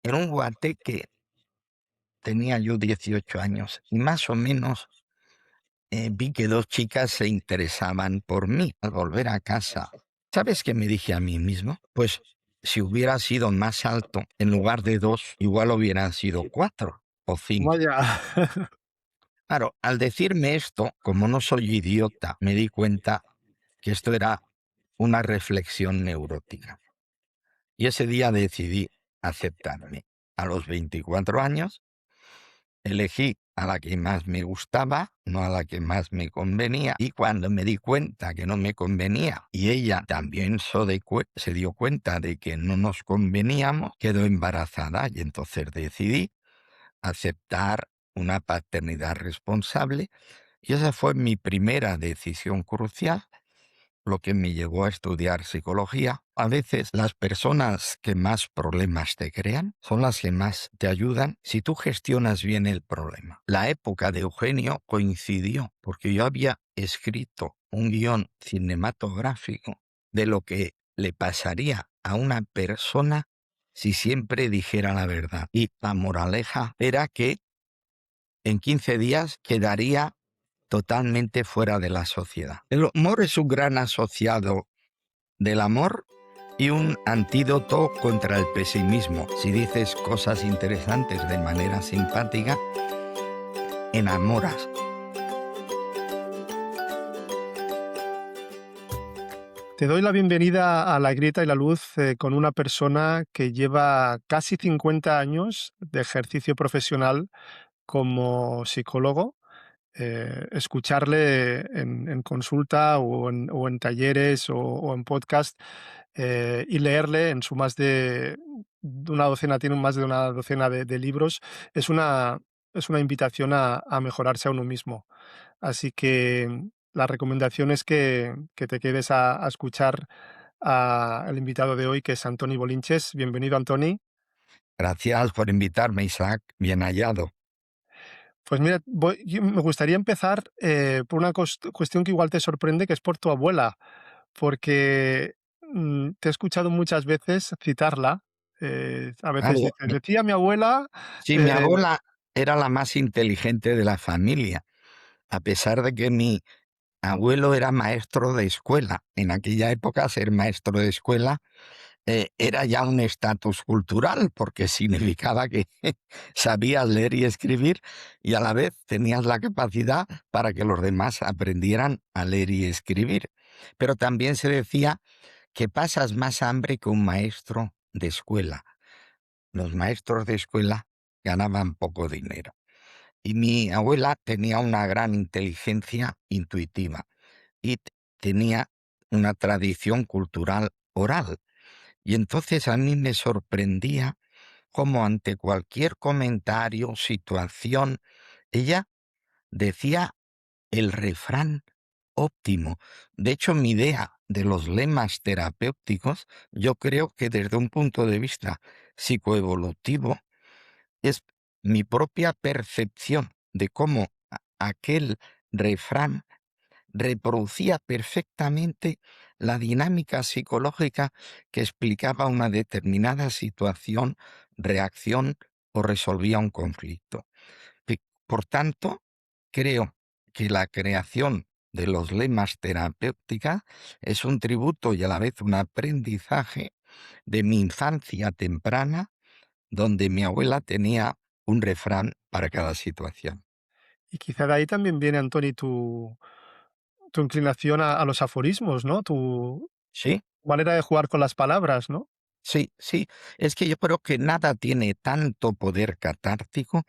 Era un guateque, tenía yo 18 años y más o menos vi que dos chicas se interesaban por mí al volver a casa. ¿Sabes qué me dije a mí mismo? Pues si hubiera sido más alto, en lugar de dos, igual hubieran sido cuatro o cinco. Vaya. Claro, al decirme esto, como no soy idiota, me di cuenta que esto era una reflexión neurótica. Y ese día decidí aceptarme. A los 24 años elegí a la que más me gustaba, no a la que más me convenía, y cuando me di cuenta que no me convenía y ella también se dio cuenta de que no nos conveníamos, quedó embarazada y entonces decidí aceptar una paternidad responsable y esa fue mi primera decisión crucial, lo que me llevó a estudiar psicología. A veces las personas que más problemas te crean son las que más te ayudan si tú gestionas bien el problema. La época de Eugenio coincidió porque yo había escrito un guión cinematográfico de lo que le pasaría a una persona si siempre dijera la verdad. Y la moraleja era que en 15 días quedaría totalmente fuera de la sociedad. El humor es un gran asociado del amor y un antídoto contra el pesimismo. Si dices cosas interesantes de manera simpática, enamoras. Te doy la bienvenida a La Grieta y la Luz con una persona que lleva casi 50 años de ejercicio profesional como psicólogo. Escucharle en consulta o en talleres o en podcast, y leerle en su más de una docena, tiene más de una docena de libros, es una invitación a mejorarse a uno mismo. Así que la recomendación es que te quedes a escuchar al invitado de hoy, que es Antoni Bolinches. Bienvenido, Antoni. Gracias por invitarme, Isaac. Bien hallado. Pues mira, me gustaría empezar por una cuestión que igual te sorprende, que es por tu abuela, porque te he escuchado muchas veces citarla. A veces Claro, dices, decía mi abuela. sí, mi eh, abuela era la más inteligente de la familia, a pesar de que mi abuelo era maestro de escuela. En aquella época ser maestro de escuela era ya un estatus cultural, porque significaba que sabías leer y escribir y a la vez tenías la capacidad para que los demás aprendieran a leer y escribir. Pero también se decía que pasas más hambre que un maestro de escuela. Los maestros de escuela ganaban poco dinero. Y mi abuela tenía una gran inteligencia intuitiva y tenía una tradición cultural oral. Y entonces a mí me sorprendía cómo ante cualquier comentario, situación, ella decía el refrán óptimo. De hecho, mi idea de los lemas terapéuticos, yo creo que desde un punto de vista psicoevolutivo, es mi propia percepción de cómo aquel refrán reproducía perfectamente la dinámica psicológica que explicaba una determinada situación, reacción o resolvía un conflicto. Por tanto, creo que la creación de los lemas terapéutica es un tributo y a la vez un aprendizaje de mi infancia temprana, donde mi abuela tenía un refrán para cada situación. y quizá de ahí también viene, Antoni, tu inclinación a los aforismos, ¿no? Tu ¿Sí? manera de jugar con las palabras, ¿no? Sí, sí, es que yo creo que nada tiene tanto poder catártico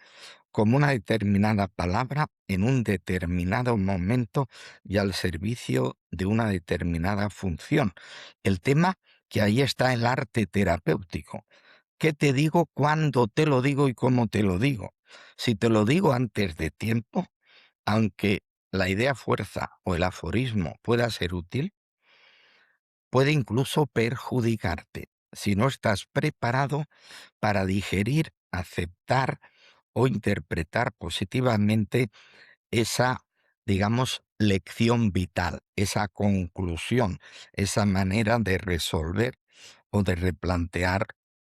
como una determinada palabra en un determinado momento y al servicio de una determinada función. El tema que ahí está el arte terapéutico. ¿Qué te digo, cuándo te lo digo y cómo te lo digo? Si te lo digo antes de tiempo, aunque la idea fuerza o el aforismo pueda ser útil, puede incluso perjudicarte si no estás preparado para digerir, aceptar o interpretar positivamente esa, digamos, lección vital, esa conclusión, esa manera de resolver o de replantear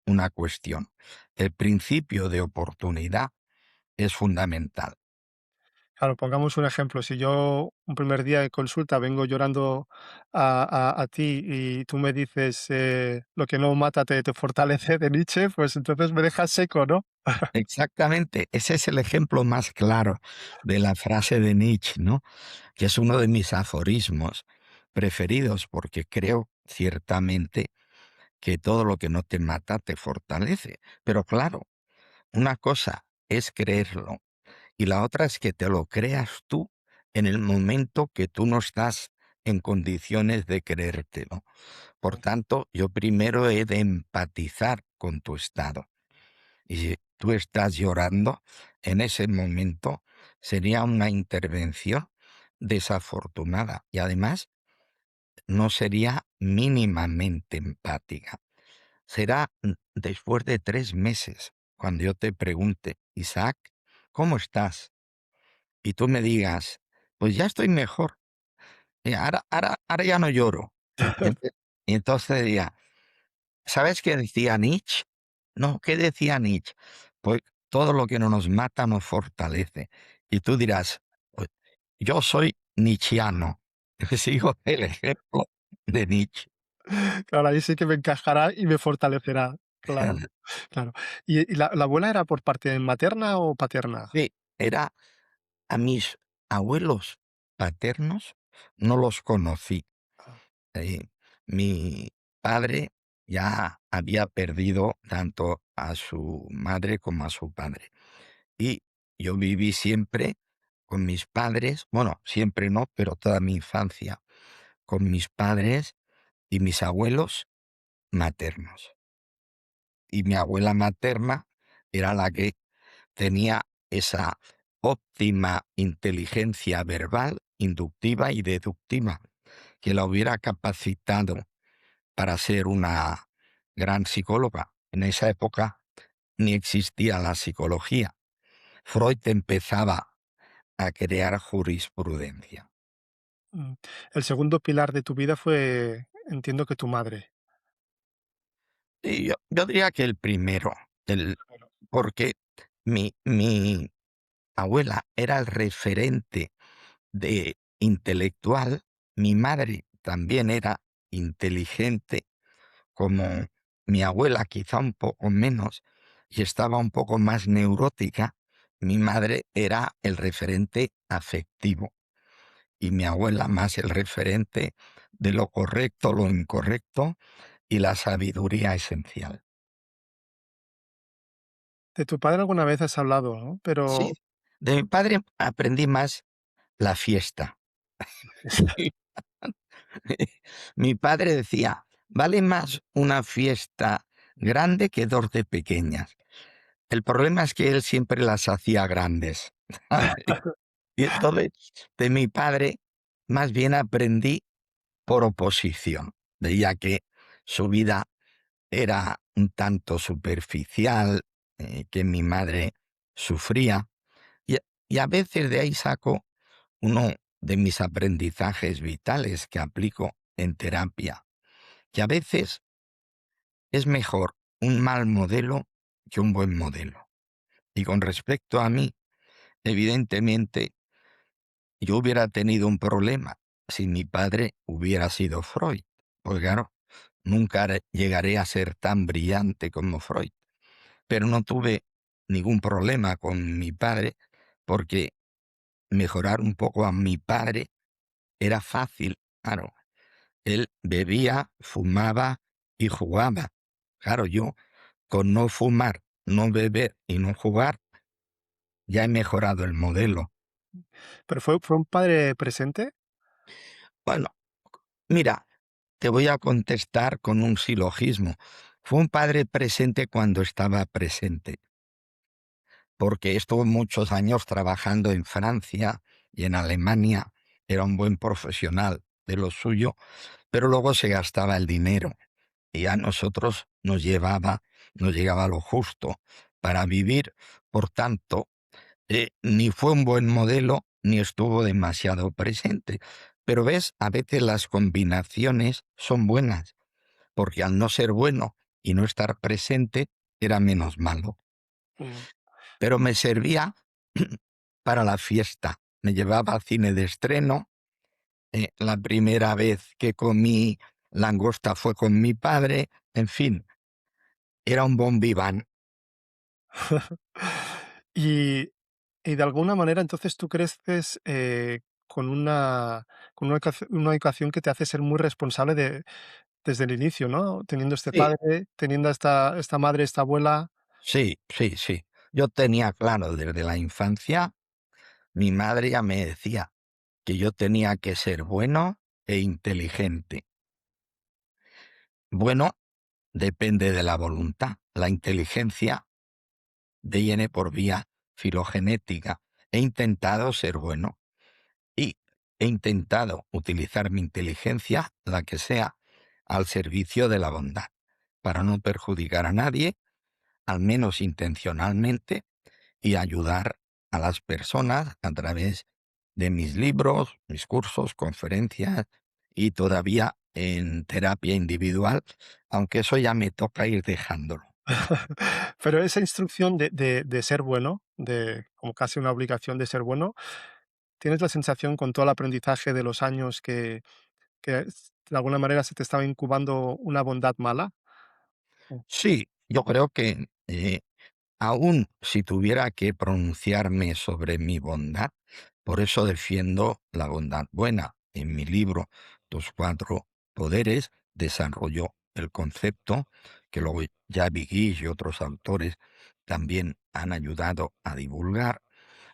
una cuestión. El principio de oportunidad es fundamental. Claro, pongamos un ejemplo. Si yo un primer día de consulta vengo llorando a ti y tú me dices lo que no mata te fortalece de Nietzsche, pues entonces me dejas seco, ¿no? Exactamente, ese es el ejemplo más claro de la frase de Nietzsche, ¿no? Que es uno de mis aforismos preferidos, porque creo ciertamente que todo lo que no te mata te fortalece. Pero claro, una cosa es creerlo y la otra es que te lo creas tú en el momento que tú no estás en condiciones de creértelo. Por tanto, yo primero he de empatizar con tu estado. Y si tú estás llorando, en ese momento sería una intervención desafortunada y además no sería mínimamente empática. Será después de 3 meses cuando yo te pregunte, Isaac, ¿cómo estás? Y tú me digas, pues ya estoy mejor, ahora ya no lloro. Y y entonces diría, ¿sabes qué decía Nietzsche? No, ¿qué decía Nietzsche? Pues todo lo que no nos mata nos fortalece. Y tú dirás, pues, yo soy nietzscheano. Sigo el ejemplo de Nietzsche. Claro, ahí sí que me encajará y me fortalecerá. Claro, claro. ¿Y la abuela era por parte materna o paterna? Sí, era a mis abuelos paternos, no los conocí. Ah, Eh, Mi padre ya había perdido tanto a su madre como a su padre. Y yo viví siempre con mis padres, bueno, siempre no, pero toda mi infancia, con mis padres y mis abuelos maternos. Y mi abuela materna era la que tenía esa óptima inteligencia verbal, inductiva y deductiva, que la hubiera capacitado para ser una gran psicóloga. En esa época ni existía la psicología. Freud empezaba a crear jurisprudencia. mm. El segundo pilar de tu vida fue, entiendo que tu madre. Y yo diría que el primero, el, Claro. porque mi abuela era el referente de intelectual, mi madre también era inteligente, como mi abuela quizá un poco menos, y estaba un poco más neurótica, mi madre era el referente afectivo y mi abuela más el referente de lo correcto, lo incorrecto y la sabiduría esencial. De tu padre alguna vez has hablado, ¿no? Sí, Pero de mi padre aprendí más la fiesta. Mi padre decía, vale más una fiesta grande que dos de pequeñas. El problema es que él siempre las hacía grandes. Y entonces, de mi padre, más bien aprendí por oposición. Veía que su vida era un tanto superficial, que mi madre sufría. Y, y a veces de ahí saco uno de mis aprendizajes vitales que aplico en terapia, que a veces es mejor un mal modelo que un buen modelo. Y con respecto a mí, evidentemente, yo hubiera tenido un problema si mi padre hubiera sido Freud. Pues claro, nunca llegaré a ser tan brillante como Freud. Pero no tuve ningún problema con mi padre porque mejorar un poco a mi padre era fácil. Claro, él bebía, fumaba y jugaba. Claro, yo con no fumar, no beber y no jugar, ya he mejorado el modelo. pero fue un padre presente. Bueno, mira, te voy a contestar con un silogismo. Fue un padre presente cuando estaba presente, porque estuvo muchos años trabajando en Francia y en Alemania, era un buen profesional de lo suyo, pero luego se gastaba el dinero y a nosotros nos llegaba lo justo para vivir. Por tanto, ni fue un buen modelo ni estuvo demasiado presente. Pero ves, a veces las combinaciones son buenas, porque al no ser bueno y no estar presente era menos malo. Mm. Pero me servía para la fiesta. Me llevaba al cine de estreno. La primera vez que comí langosta fue con mi padre. En fin, era un bon vivant. Y y de alguna manera, entonces, tú creces, con una educación que te hace ser muy responsable desde el inicio, ¿no? Teniendo este Sí, padre, teniendo esta madre, esta abuela. sí, sí, sí. Yo tenía claro desde la infancia, mi madre ya me decía que yo tenía que ser bueno e inteligente. Bueno, depende de la voluntad. La inteligencia viene por vía filogenética. He intentado ser bueno y he intentado utilizar mi inteligencia, la que sea, al servicio de la bondad, para no perjudicar a nadie, al menos intencionalmente, y ayudar a las personas a través de mis libros, mis cursos, conferencias y todavía en terapia individual, aunque eso ya me toca ir dejándolo. Pero esa instrucción de ser bueno, de como casi una obligación de ser bueno, ¿tienes la sensación con todo el aprendizaje de los años que de alguna manera se te estaba incubando una bondad mala? Mm. Sí, yo creo que aún si tuviera que pronunciarme sobre mi bondad, por eso defiendo la bondad buena. En mi libro, Los cuatro poderes, desarrolló el concepto que luego ya Vigil y otros autores también han ayudado a divulgar.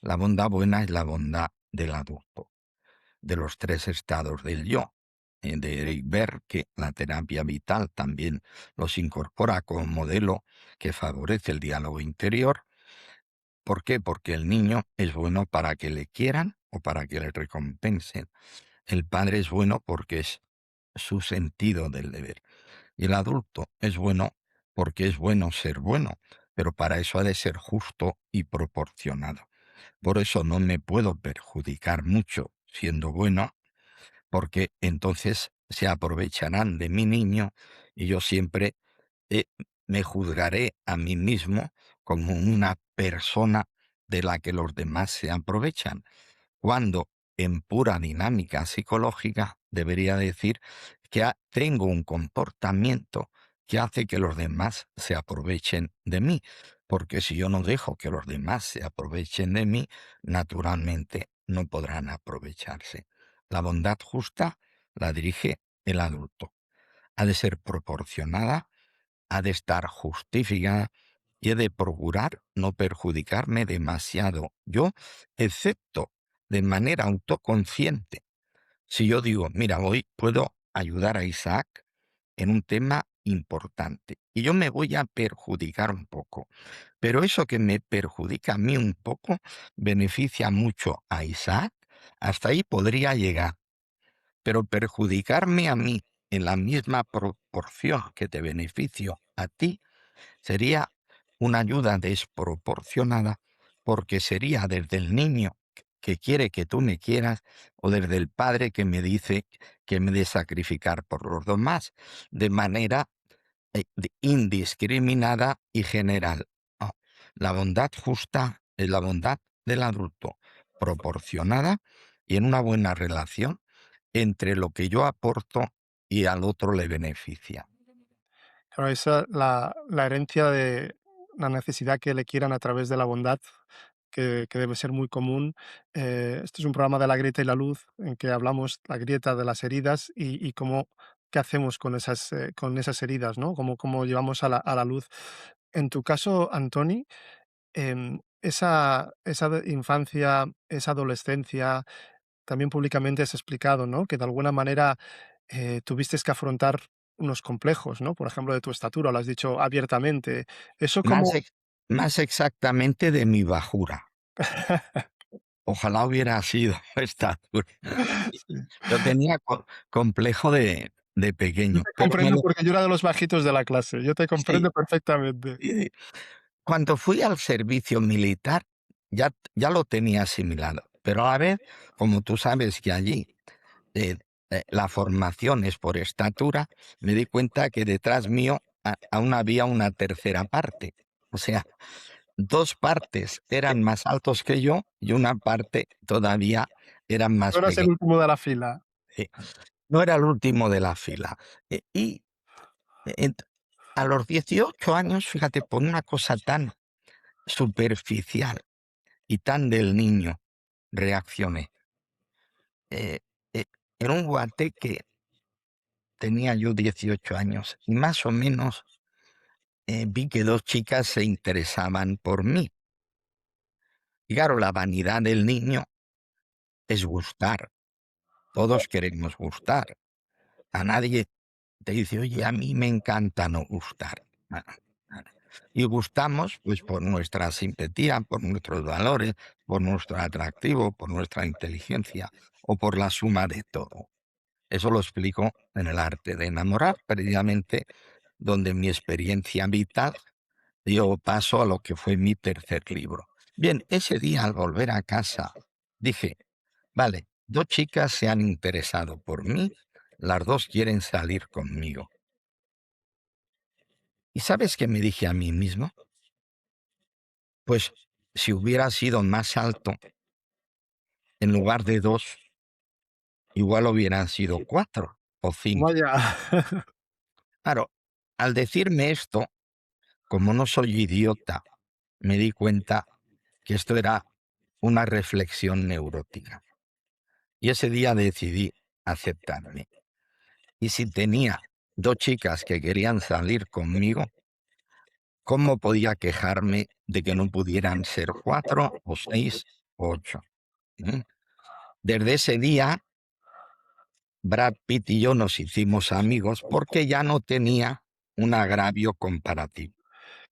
La bondad buena es la bondad del adulto, de los tres estados del yo. De Eric Berne, que la terapia vital también los incorpora como modelo que favorece el diálogo interior. ¿Por qué? Porque el niño es bueno para que le quieran o para que le recompensen. El padre es bueno porque es su sentido del deber. Y el adulto es bueno porque es bueno ser bueno, pero para eso ha de ser justo y proporcionado. Por eso no me puedo perjudicar mucho siendo bueno, porque entonces se aprovecharán de mi niño y yo siempre eh, me juzgaré a mí mismo como una persona de la que los demás se aprovechan, cuando en pura dinámica psicológica debería decir que tengo un comportamiento que hace que los demás se aprovechen de mí, porque si yo no dejo que los demás se aprovechen de mí, naturalmente no podrán aprovecharse. La bondad justa la dirige el adulto. Ha de ser proporcionada, ha de estar justificada y he de procurar no perjudicarme demasiado yo, excepto de manera autoconsciente. Si yo digo, mira, hoy puedo ayudar a Isaac en un tema importante y yo me voy a perjudicar un poco, pero eso que me perjudica a mí un poco beneficia mucho a Isaac, hasta ahí podría llegar, pero perjudicarme a mí en la misma proporción que te beneficio a ti, sería una ayuda desproporcionada porque sería desde el niño que quiere que tú me quieras o desde el padre que me dice que me de sacrificar por los demás, de manera indiscriminada y general. No, la bondad justa es la bondad del adulto, proporcionada y en una buena relación entre lo que yo aporto y al otro le beneficia. Claro, esa la herencia de la necesidad que le quieran a través de la bondad, que debe ser muy común. Este es un programa de La Grieta y la Luz, en que hablamos la grieta de las heridas y cómo qué hacemos con esas heridas, ¿no? Cómo llevamos a la luz. En tu caso, Antoni, esa infancia, esa adolescencia, también públicamente has explicado, ¿no? Que de alguna manera, tuviste que afrontar unos complejos, ¿no? Por ejemplo, de tu estatura, lo has dicho abiertamente. ¿Eso Más, cómo? más exactamente de mi bajura. Ojalá hubiera sido estatura. Sí. Yo tenía complejo de Yo pequeño, te pero me comprendo lo... porque yo era de los bajitos de la clase, yo te Sí, comprendo perfectamente. sí. Cuando fui al servicio militar, ya lo tenía asimilado, pero a la vez, como tú sabes que allí eh, la formación es por estatura, me di cuenta que detrás mío aún había una tercera parte. O sea, dos partes eran más altos que yo y una parte todavía eran Tú más eras el pequeños. último de la fila. No era el último de la fila. Y ent- a los 18 años, fíjate, por una cosa tan superficial y tan del niño, reaccioné. Eh, eh, Era un guateque, tenía yo 18 años y más o menos vi que dos chicas se interesaban por mí. Y claro, la vanidad del niño es gustar. Todos queremos gustar. A nadie te dice, oye, a mí me encanta no gustar. Ah, ah. Y gustamos pues por nuestra simpatía, por nuestros valores, por nuestro atractivo, por nuestra inteligencia o por la suma de todo. Eso lo explico en el arte de enamorar, precisamente donde mi experiencia vital dio paso a lo que fue mi tercer libro. Bien, ese día al volver a casa dije, vale, dos chicas se han interesado por mí, las dos quieren salir conmigo. ¿Y sabes qué me dije a mí mismo? Pues si hubiera sido más alto, en lugar de dos, igual hubieran sido cuatro o cinco. Vaya. Claro, al decirme esto, como no soy idiota, me di cuenta que esto era una reflexión neurótica. Y ese día decidí aceptarme. Y si tenía dos chicas que querían salir conmigo, ¿cómo podía quejarme de que no pudieran ser cuatro o seis o ocho? ¿Mm? Desde ese día, Brad Pitt y yo nos hicimos amigos porque ya no tenía un agravio comparativo.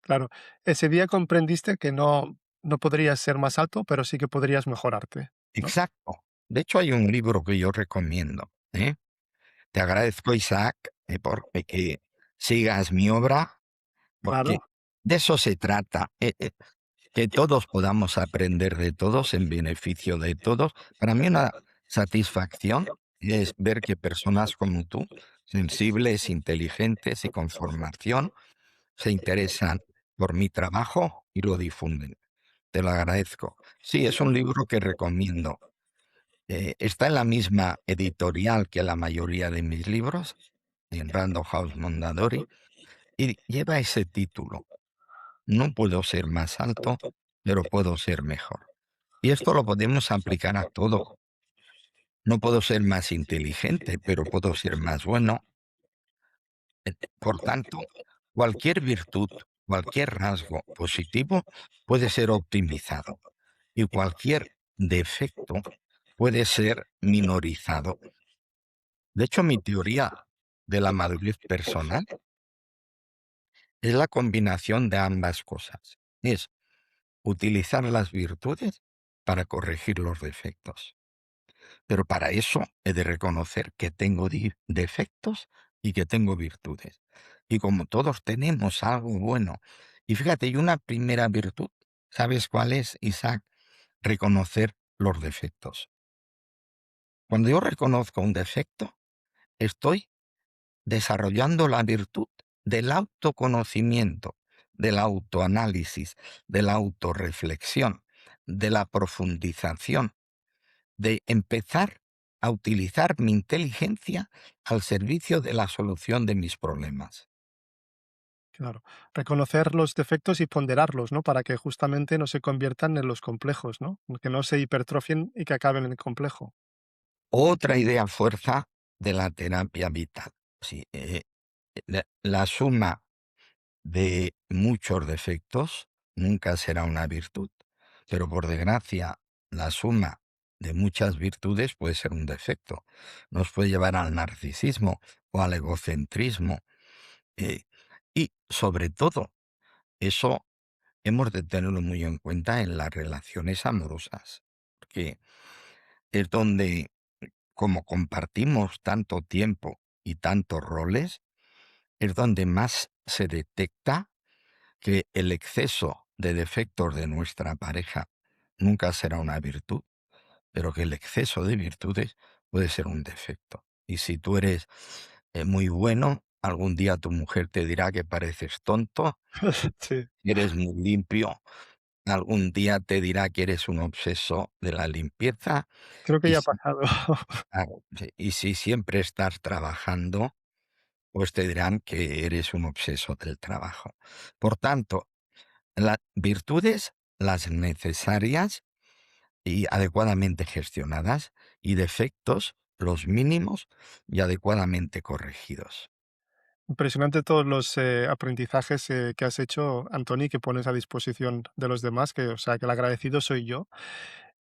Claro, ese día comprendiste que no podrías ser más alto, pero sí que podrías mejorarte, ¿no? Exacto. De hecho, hay un libro que yo recomiendo. Te agradezco, Isaac, porque sigas mi obra, porque Claro, de eso se trata. Que todos podamos aprender de todos en beneficio de todos. Para mí una satisfacción es ver que personas como tú, sensibles, inteligentes y con formación, se interesan por mi trabajo y lo difunden. Te lo agradezco. Sí, es un libro que recomiendo. Está en la misma editorial que la mayoría de mis libros, en Random House Mondadori, y lleva ese título. No puedo ser más alto, pero puedo ser mejor. Y esto lo podemos aplicar a todo. No puedo ser más inteligente, pero puedo ser más bueno. Por tanto, cualquier virtud, cualquier rasgo positivo puede ser optimizado y cualquier defecto puede ser minorizado. De hecho, mi teoría de la madurez personal es la combinación de ambas cosas. Es utilizar las virtudes para corregir los defectos. Pero para eso he de reconocer que tengo defectos y que tengo virtudes. Y como todos tenemos algo bueno, y fíjate, y una primera virtud, ¿sabes cuál es, Isaac? Reconocer los defectos. Cuando yo reconozco un defecto, estoy desarrollando la virtud del autoconocimiento, del autoanálisis, de la autorreflexión, de la profundización, de empezar a utilizar mi inteligencia al servicio de la solución de mis problemas. claro. Reconocer los defectos y ponderarlos, ¿no? Para que justamente no se conviertan en los complejos, ¿no? Que no se hipertrofien y que acaben en el complejo. Otra idea fuerza de la terapia vital. Sí, la suma de muchos defectos nunca será una virtud, pero por desgracia la suma de muchas virtudes puede ser un defecto. Nos puede llevar al narcisismo o al egocentrismo. eh, y sobre todo, eso hemos de tenerlo muy en cuenta en las relaciones amorosas, porque es donde, como compartimos tanto tiempo y tantos roles, es donde más se detecta que el exceso de defectos de nuestra pareja nunca será una virtud, pero que el exceso de virtudes puede ser un defecto. Y si tú eres muy bueno algún día tu mujer te dirá que pareces tonto, Sí, que eres muy limpio, algún día te dirá que eres un obseso de la limpieza, creo que y ya ha si, pasado. sí, y si siempre estás trabajando, pues te dirán que eres un obseso del trabajo. Por tanto, las virtudes, las necesarias y adecuadamente gestionadas, y defectos, los mínimos y adecuadamente corregidos. Impresionante todos los, aprendizajes, que has hecho, Antoni, que pones a disposición de los demás, que, o sea, que el agradecido soy yo.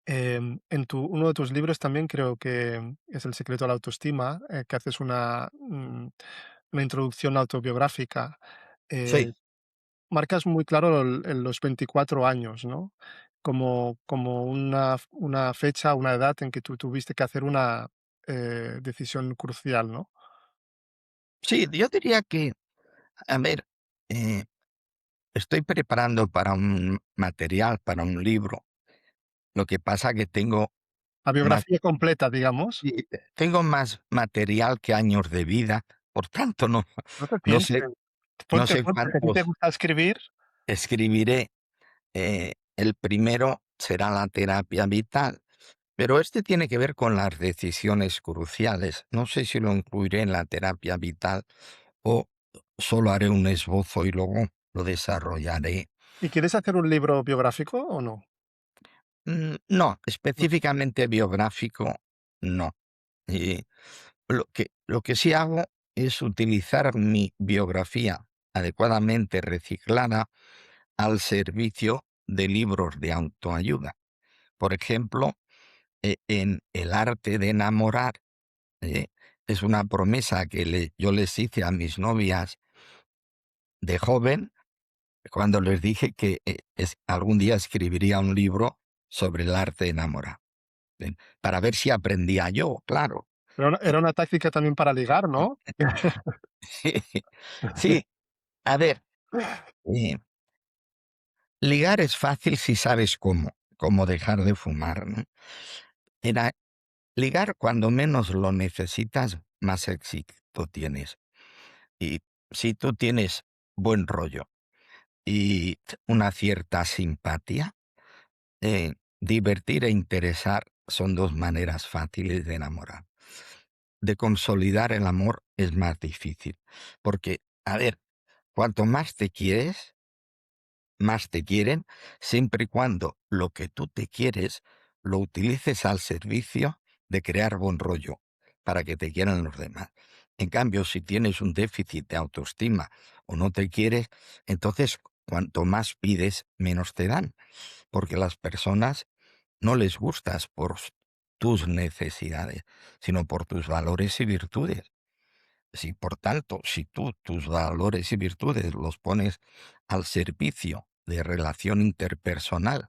En uno de tus libros también creo que es El secreto de la autoestima, que haces una introducción autobiográfica. Sí, Eh, Marcas muy claro los 24 años, ¿no? Como una fecha, una edad en que tú tuviste que hacer una, decisión crucial, ¿no? sí, yo diría que, a ver, eh, estoy preparando para un material, para un libro. Lo que pasa que La más, biografía completa, digamos. sí, tengo más material que años de vida, por tanto No te no pienses. sé, no Ponte, sé ponte, que a ti te cuántos gusta escribir. escribiré. El primero será la terapia vital, pero este tiene que ver con las decisiones cruciales. No sé si lo incluiré en la terapia vital o solo haré un esbozo y luego lo desarrollaré. ¿Y quieres hacer un libro biográfico o no? No, No. específicamente biográfico, no. Y lo que sí hago es utilizar mi biografía adecuadamente reciclada al servicio de libros de autoayuda. Por ejemplo, en El arte de enamorar, eh, es una promesa que yo les hice a mis novias de joven cuando les dije que algún día escribiría un libro sobre el arte de enamorar, para ver si aprendía yo, claro. Era una táctica también para ligar, ¿no? Sí, a ver, eh, ligar es fácil si sabes cómo dejar de fumar, ¿no? Era ligar cuando menos lo necesitas, más éxito tienes. Y si tú tienes buen rollo y una cierta simpatía, divertir e interesar son dos maneras fáciles de enamorar. De consolidar el amor es más difícil, porque, a ver, cuanto más te quieres, más te quieren, siempre y cuando lo que tú te quieres lo utilices al servicio de crear buen rollo para que te quieran los demás. En cambio, si tienes un déficit de autoestima o no te quieres, entonces cuanto más pides, menos te dan, porque las personas no les gustas por tus necesidades, sino por tus valores y virtudes. Si, por tanto, si tú tus valores y virtudes los pones al servicio de relación interpersonal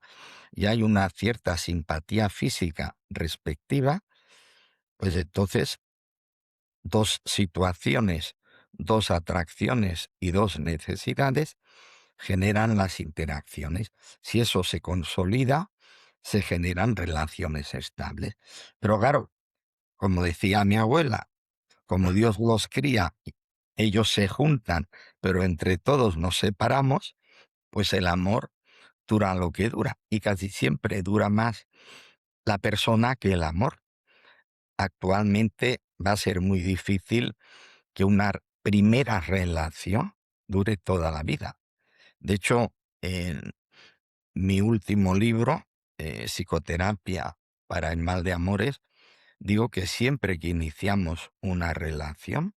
y hay una cierta simpatía física respectiva, pues entonces dos situaciones, dos atracciones y dos necesidades generan las interacciones. Si eso se consolida, se generan relaciones estables. Pero claro, como decía mi abuela, como Dios los cría, ellos se juntan, pero entre todos nos separamos, pues el amor dura lo que dura y casi siempre dura más la persona que el amor. Actualmente va a ser muy difícil que una primera relación dure toda la vida. De hecho, en mi último libro, Psicoterapia para el mal de amores, digo que siempre que iniciamos una relación,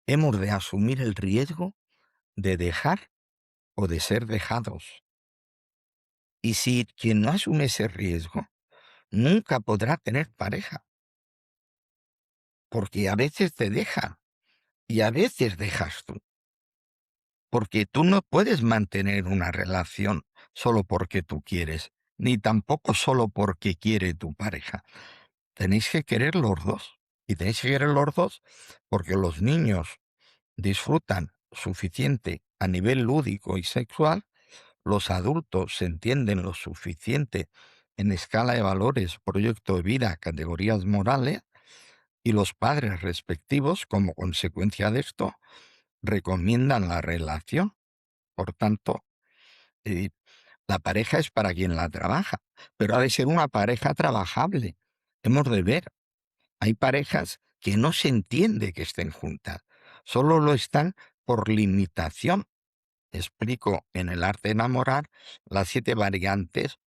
hemos de asumir el riesgo de dejar o de ser dejados. Y si quien no asume ese riesgo, nunca podrá tener pareja, porque a veces te dejan y a veces dejas tú, porque tú no puedes mantener una relación solo porque tú quieres, ni tampoco solo porque quiere tu pareja. Tenéis que querer los dos, y tenéis que querer los dos porque los niños disfrutan suficiente a nivel lúdico y sexual. Los adultos se entienden lo suficiente en escala de valores, proyecto de vida, categorías morales, Y los padres respectivos, como consecuencia de esto, recomiendan la relación. Por tanto, eh, la pareja es para quien la trabaja, pero ha de ser una pareja trabajable. Hemos de ver, hay parejas que no se entiende que estén juntas, solo lo están por limitación. Explico en el arte de enamorar las 7 variantes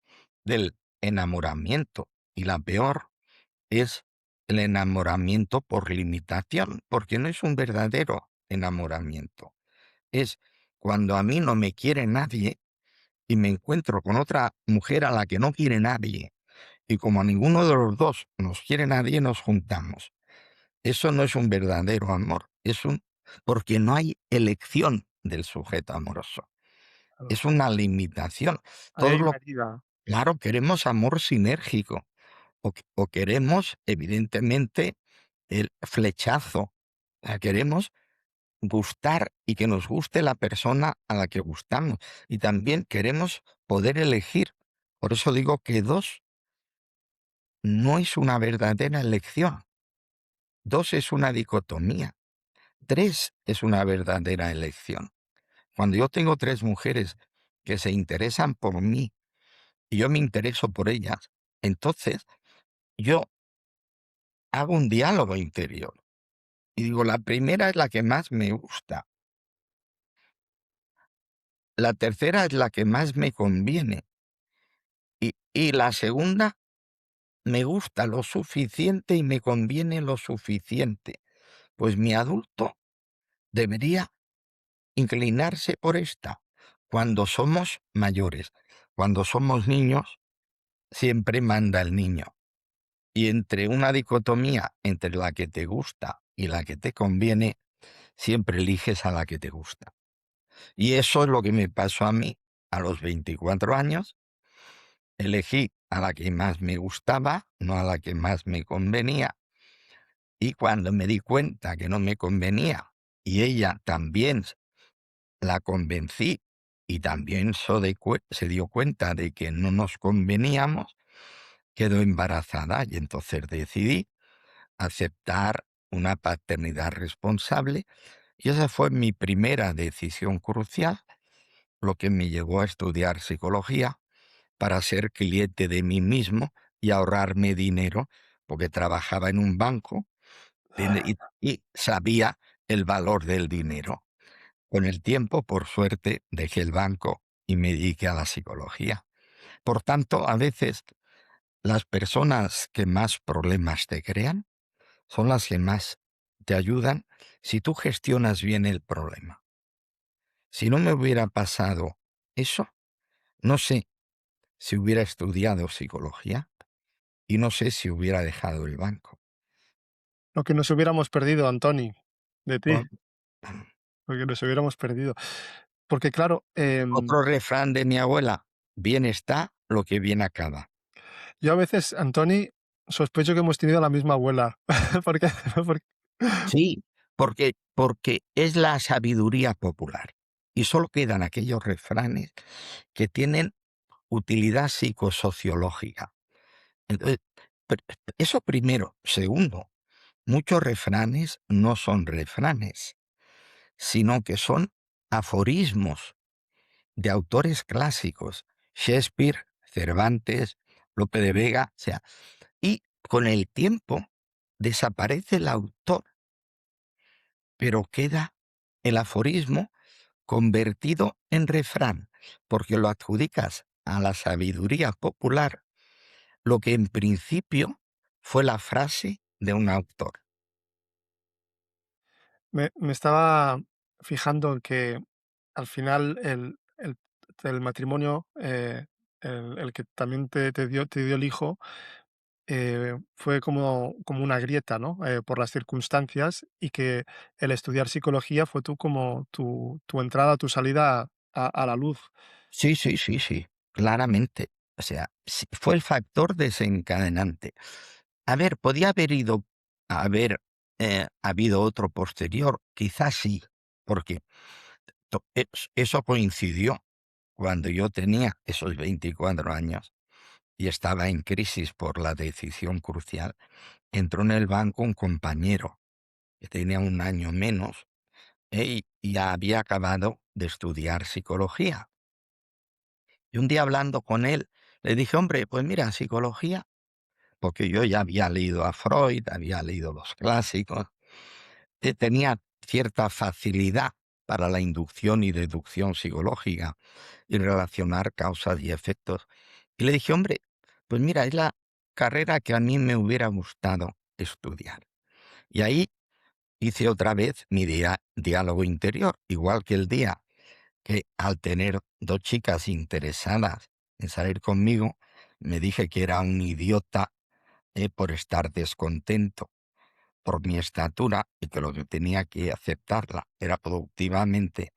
del enamoramiento, y la peor es el enamoramiento por limitación, porque no es un verdadero enamoramiento. Es cuando a mí no me quiere nadie y me encuentro con otra mujer a la que no quiere nadie, y como a ninguno de los dos nos quiere nadie, nos juntamos. Eso no es un verdadero amor, porque no hay elección del sujeto amoroso. Claro. Es una limitación. Ahí Todo hay lo una herida. claro, queremos amor sinérgico, o queremos, evidentemente, el flechazo. O sea, queremos gustar y que nos guste la persona a la que gustamos. Y también queremos poder elegir. Por eso digo que 2 no es una verdadera elección. 2 es una dicotomía. 3 es una verdadera elección. Cuando yo tengo 3 mujeres que se interesan por mí y yo me intereso por ellas, entonces yo hago un diálogo interior y digo, la primera es la que más me gusta, la tercera es la que más me conviene y la segunda me gusta lo suficiente y me conviene lo suficiente. Pues mi adulto debería inclinarse por esta. Cuando somos mayores, cuando somos niños, siempre manda el niño. Y entre una dicotomía entre la que te gusta y la que te conviene, siempre eliges a la que te gusta. Y eso es lo que me pasó a mí a los 24 años. Elegí a la que más me gustaba, no a la que más me convenía. Y cuando me di cuenta que no me convenía y ella también la convencí y también se dio cuenta de que no nos conveníamos, quedó embarazada y entonces decidí aceptar una paternidad responsable y esa fue mi primera decisión crucial, lo que me llevó a estudiar psicología para ser cliente de mí mismo y ahorrarme dinero, porque trabajaba en un banco y sabía el valor del dinero. Con el tiempo, por suerte, dejé el banco y me dediqué a la psicología. Por tanto, a veces las personas que más problemas te crean son las que más te ayudan si tú gestionas bien el problema. Si no me hubiera pasado eso, no sé si hubiera estudiado psicología y no sé si hubiera dejado el banco. Lo que nos hubiéramos perdido, Antoni, de ti, O- lo que nos hubiéramos perdido. Porque claro, Otro refrán de mi abuela, bien está lo que bien acaba. yo a veces, Antoni, sospecho que hemos tenido la misma abuela. Porque porque Sí, porque es la sabiduría popular. Y solo quedan aquellos refranes que tienen utilidad psicosociológica. Entonces, eso primero. Segundo, muchos refranes no son refranes, sino que son aforismos de autores clásicos, Shakespeare, Cervantes, Lope de Vega, o sea, y con el tiempo desaparece el autor, pero queda el aforismo convertido en refrán, porque lo adjudicas a la sabiduría popular, lo que en principio fue la frase de un autor. me estaba fijando en que al final el matrimonio, el que también te dio el hijo, fue como una grieta, ¿no? Por las circunstancias y que el estudiar psicología fue como tu entrada, tu salida a la luz. Sí, sí, sí, sí, claramente. O sea, sí, fue el factor desencadenante. A ver, podía haber habido otro posterior, quizás sí, porque eso coincidió cuando yo tenía esos 24 años. y estaba en crisis por la decisión crucial, entró en el banco un compañero que tenía un año menos y ya había acabado de estudiar psicología. Y un día hablando con él, le dije, hombre, pues mira, psicología, porque yo ya había leído a Freud, había leído los clásicos, tenía cierta facilidad para la inducción y deducción psicológica y relacionar causas y efectos. Y le dije, hombre, pues mira, es la carrera que a mí me hubiera gustado estudiar. Y ahí hice otra vez mi diálogo interior, igual que el día que al tener dos chicas interesadas en salir conmigo, me dije que era un idiota por estar descontento por mi estatura y que lo que tenía que aceptarla era productivamente.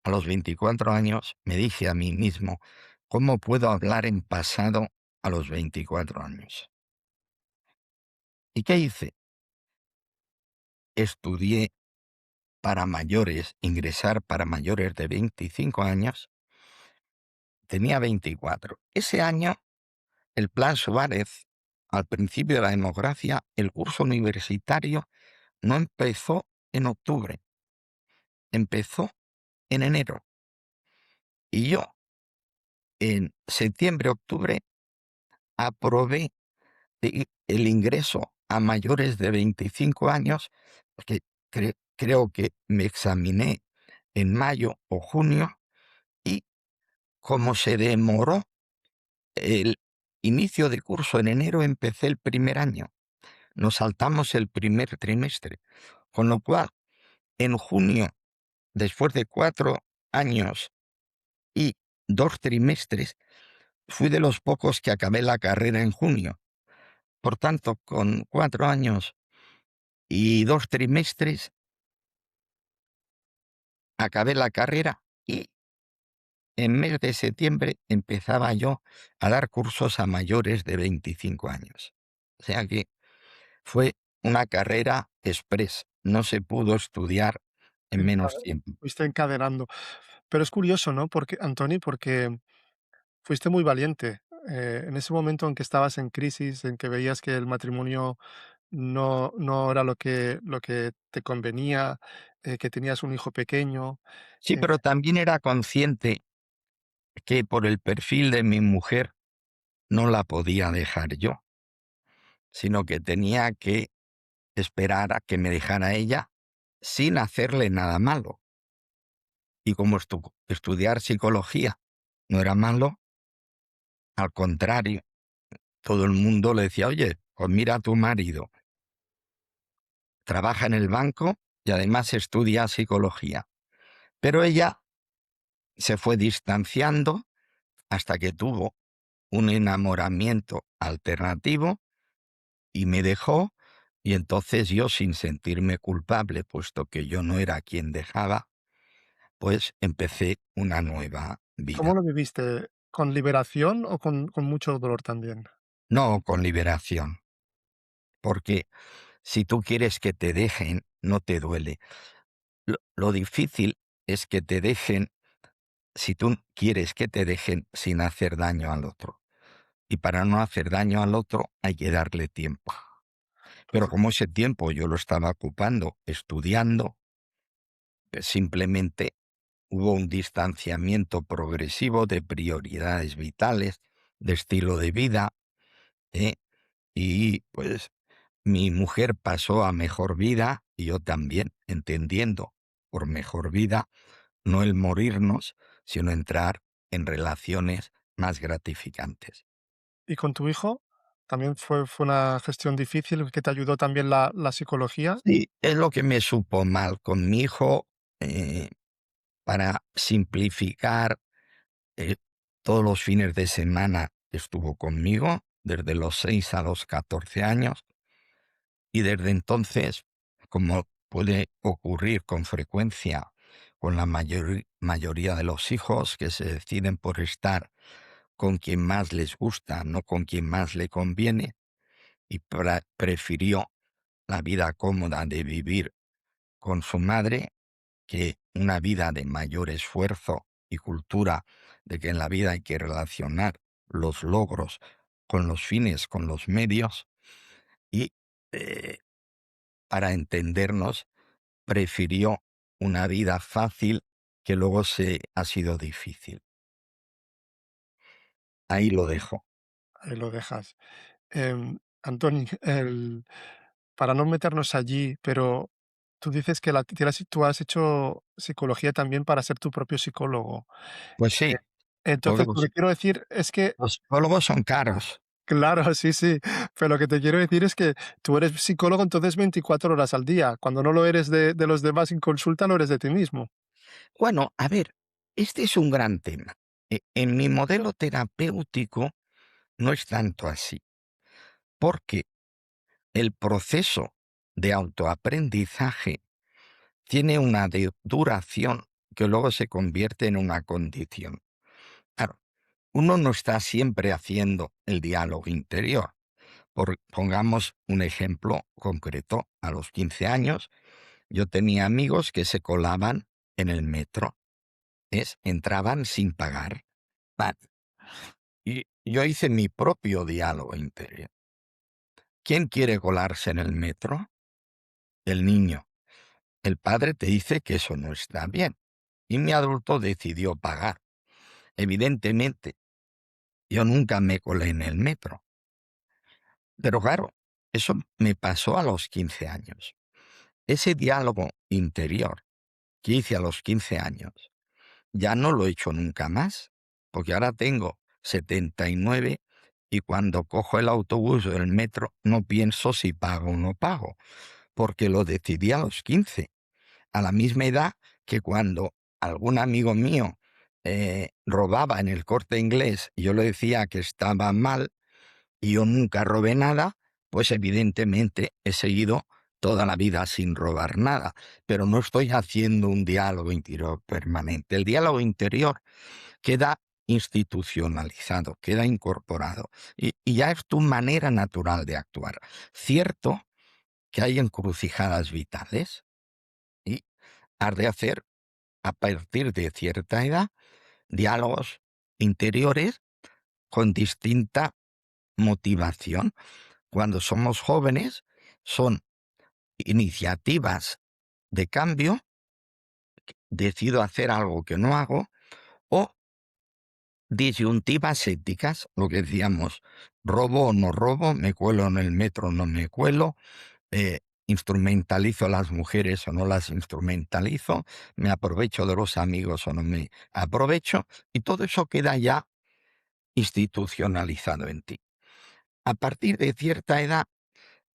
A los 24 años me dije a mí mismo, ¿cómo puedo hablar en pasado a los 24 años? ¿Y qué hice? Estudié para mayores, ingresar para mayores de 25 años, tenía 24. Ese año, el Plan Suárez, al principio de la democracia, el curso universitario no empezó en octubre, empezó en enero. Y yo, en septiembre, octubre, aprobé el ingreso a mayores de 25 años, porque creo que me examiné en mayo o junio y como se demoró el inicio de curso en enero, empecé el primer año. Nos saltamos el primer trimestre, con lo cual en junio, después de 4 años y 2 trimestres, fui de los pocos que acabé la carrera en junio. Por tanto, con 4 años y 2 trimestres, acabé la carrera y en mes de septiembre empezaba yo a dar cursos a mayores de 25 años. O sea que fue una carrera express, no se pudo estudiar en menos tiempo. Fuiste encadenando. Pero es curioso, ¿no? Porque, Antoni, porque fuiste muy valiente. En ese momento en que estabas en crisis, en que veías que el matrimonio no era lo que te convenía, que tenías un hijo pequeño. Sí, eh, pero también era consciente que por el perfil de mi mujer no la podía dejar yo, sino que tenía que esperar a que me dejara ella sin hacerle nada malo. Y como estudiar psicología no era malo, al contrario, todo el mundo le decía, oye, pues mira a tu marido, trabaja en el banco y además estudia psicología. Pero ella se fue distanciando hasta que tuvo un enamoramiento alternativo y me dejó, y entonces yo, sin sentirme culpable, puesto que yo no era quien dejaba, pues empecé una nueva ¿Cómo vida. lo viviste? ¿Con liberación o con mucho dolor también? No con liberación, porque si tú quieres que te dejen, no te duele. Lo difícil es que te dejen si tú quieres que te dejen sin hacer daño al otro. Y para no hacer daño al otro hay que darle tiempo. Pero como ese tiempo yo lo estaba ocupando estudiando, pues simplemente hubo un distanciamiento progresivo de prioridades vitales, de estilo de vida, ¿eh? Y pues mi mujer pasó a mejor vida y yo también, entendiendo por mejor vida no el morirnos, sino entrar en relaciones más gratificantes. ¿Y con tu hijo? ¿También fue una gestión difícil que te ayudó también la psicología? Sí, es lo que me supo mal con mi hijo, eh, para simplificar, eh, todos los fines de semana estuvo conmigo, desde los 6 a los 14 años, y desde entonces, como puede ocurrir con frecuencia con la mayoría de los hijos que se deciden por estar con quien más les gusta, no con quien más le conviene, y prefirió la vida cómoda de vivir con su madre que una vida de mayor esfuerzo y cultura de que en la vida hay que relacionar los logros con los fines, con los medios, y eh, para entendernos, prefirió una vida fácil que luego se ha sido difícil. Ahí lo dejo. ahí lo dejas. Antoni, para no meternos allí, pero tú dices que tú has hecho psicología también para ser tu propio psicólogo. Pues Eh, sí, porque entonces, lo que quiero decir es que, los psicólogos son caros. claro, sí, sí, pero lo que te quiero decir es que tú eres psicólogo entonces 24 horas al día. Cuando no lo eres de los demás en consulta, lo eres de ti mismo. Bueno, a ver, este es un gran tema. En mi modelo terapéutico no es tanto así, porque el proceso de autoaprendizaje tiene una duración que luego se convierte en una condición. Claro, uno no está siempre haciendo el diálogo interior. Pongamos un ejemplo concreto. A los 15 años yo tenía amigos que se colaban en el metro, entraban sin pagar. ¡Pam! Y yo hice mi propio diálogo interior. ¿Quién quiere colarse en el metro? El niño. El padre te dice que eso no está bien. Y mi adulto decidió pagar. Evidentemente, yo nunca me colé en el metro. Pero claro, eso me pasó a los 15 años. Ese diálogo interior que hice a los 15 años, ya no lo he hecho nunca más, porque ahora tengo 79 y cuando cojo el autobús o el metro no pienso si pago o no pago, porque lo decidí a los 15, a la misma edad que cuando algún amigo mío robaba en el Corte Inglés y yo le decía que estaba mal y yo nunca robé nada, pues evidentemente he seguido toda la vida sin robar nada, pero no estoy haciendo un diálogo interior permanente. El diálogo interior queda institucionalizado, queda incorporado y ya es tu manera natural de actuar. Cierto que hay encrucijadas vitales y has de hacer a partir de cierta edad diálogos interiores con distinta motivación. Cuando somos jóvenes son iniciativas de cambio, decido hacer algo que no hago, o disyuntivas éticas, lo que decíamos, robo o no robo, me cuelo en el metro o no me cuelo, instrumentalizo a las mujeres o no las instrumentalizo, me aprovecho de los amigos o no me aprovecho, y todo eso queda ya institucionalizado en ti. A partir de cierta edad